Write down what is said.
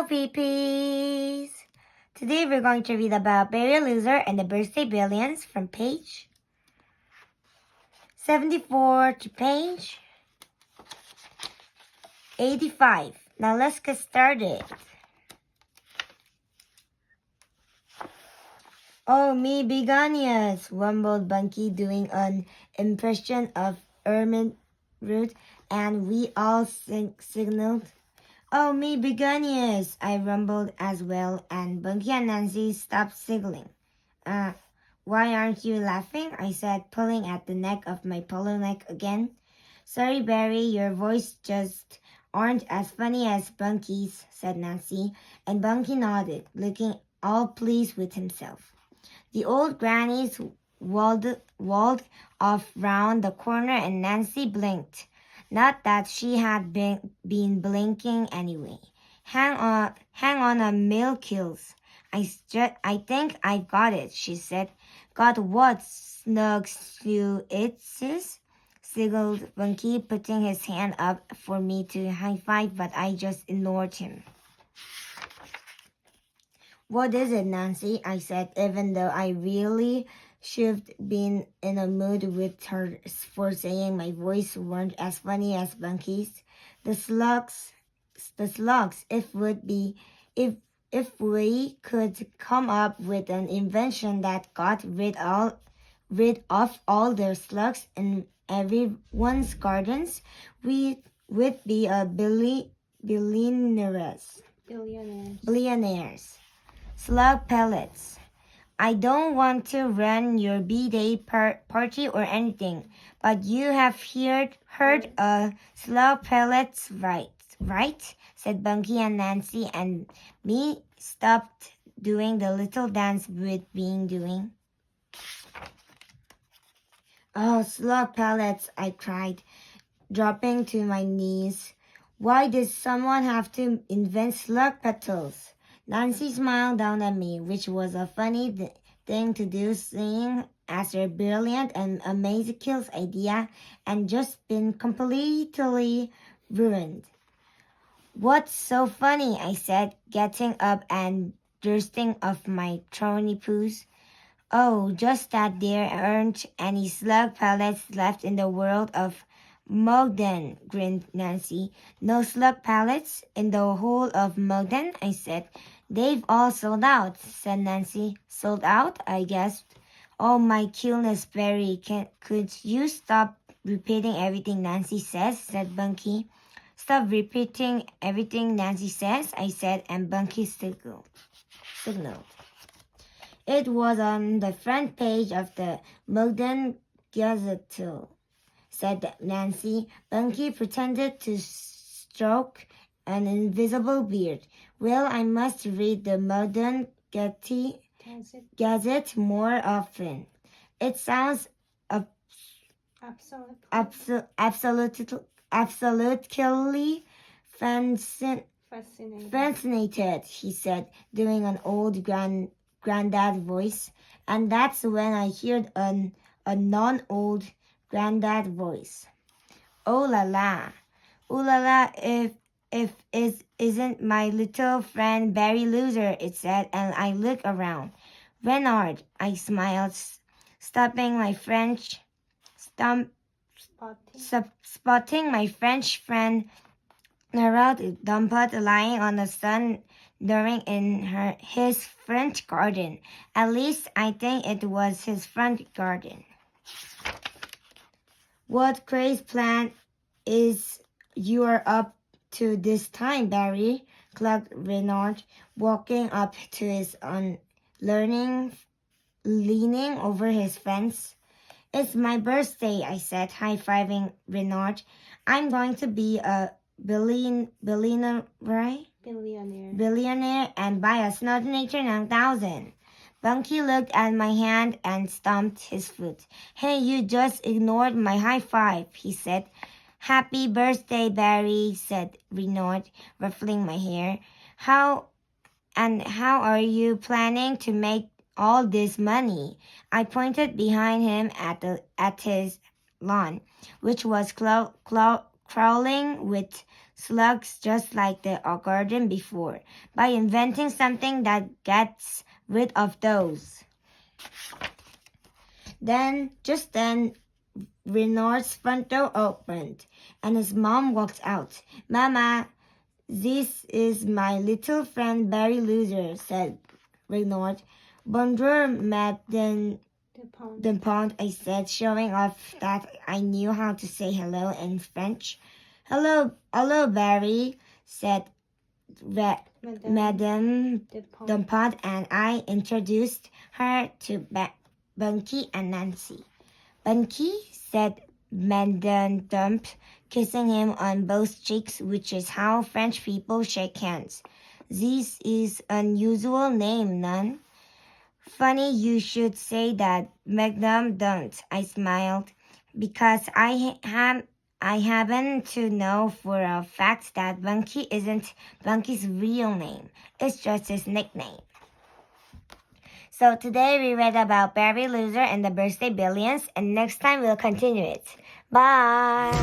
Peepees! Today we're going to read about Berry Loser and the Birthday Billions from page 74 to page 85. Now let's get started. Oh, me begonias, rumbled Bunky, doing an impression of Ermine Root, and we all signaled. Oh, me begonias, I rumbled as well, and Bunky and Nancy stopped signaling. Why aren't you laughing? I said, pulling at the neck of my polo neck again. Sorry, Barry, your voice just aren't as funny as Bunky's, said Nancy, and Bunky nodded, looking all pleased with himself. The old grannies walled off round the corner, and Nancy blinked. Not that she had been blinking anyway. Hang on a milk kills. I think I've got it, she said. Got what? Snugs you it, sis? Siggled Bunky, putting his hand up for me to high-five, but I just ignored him. What is it, Nancy? I said, even though I really should been in a mood with her for saying my voice weren't as funny as Bunky's. The slugs, if we could come up with an invention that got rid of all the slugs in everyone's gardens, we'd be a billionaires. Slug pellets. I don't want to run your B-Day party or anything, but you have heard slug pellets, right? Said Bunky, and Nancy and me stopped doing the little dance we'd been doing. Oh, slug pellets, I cried, dropping to my knees. Why did someone have to invent slug petals? Nancy smiled down at me, which was a funny thing to do, seeing as her brilliant and amazing kills idea and just been completely ruined. What's so funny? I said, getting up and dusting off my thorny poos. Oh, just that there aren't any slug pellets left in the world of Mogden, grinned Nancy. No slug pellets in the whole of Mogden, I said. They've all sold out, said Nancy. Sold out? I gasped. Oh, my cuteness, Barry. Could you stop repeating everything Nancy says? Said Bunky. Stop repeating everything Nancy says, I said, and Bunky signaled. It was on the front page of the Mogden Gazette, said Nancy. Bunky pretended to stroke an invisible beard. Well, I must read the Modern Gazette more often. It sounds absolutely fascinated, he said, doing an old granddad voice. And that's when I heard a non-old granddad voice. Oh la la. Ooh la la, if isn't my little friend Berry Loser, it said, and I looked around. Renard, I smiled, spotting my French friend Narod Dumpet lying on the sun during in his front garden. At least I think it was his front garden. What crazy plan is you're up to this time, Barry? Clucked Renard, walking up to his leaning over his fence. It's my birthday, I said, high-fiving Renard. I'm going to be a billionaire and buy a Snow Nature 9000. Bunky looked at my hand and stomped his foot. Hey, you just ignored my high five, he said. Happy birthday, Barry, said Renard, ruffling my hair. How are you planning to make all this money? I pointed behind him at his lawn, which was crawling with slugs just like the garden before by inventing something that gets rid of those. Just then, Reynard's front door opened, and his mom walked out. "Mama, this is my little friend Barry Loser," said Reynard. "Bonjour, Madame Dupont," I said, showing off that I knew how to say hello in French. Hello, Barry," said Madame Dupont, and I introduced her to Bunky and Nancy. "Bunky," said Madame Dump, kissing him on both cheeks, which is how French people shake hands. "This is an unusual name, Nun." "Funny you should say that, Madame Dump," I smiled, "because I happen to know for a fact that Bunky isn't Bunky's real name. It's just his nickname." So today we read about Barry Loser and the Birthday Billions, and next time we'll continue it. Bye!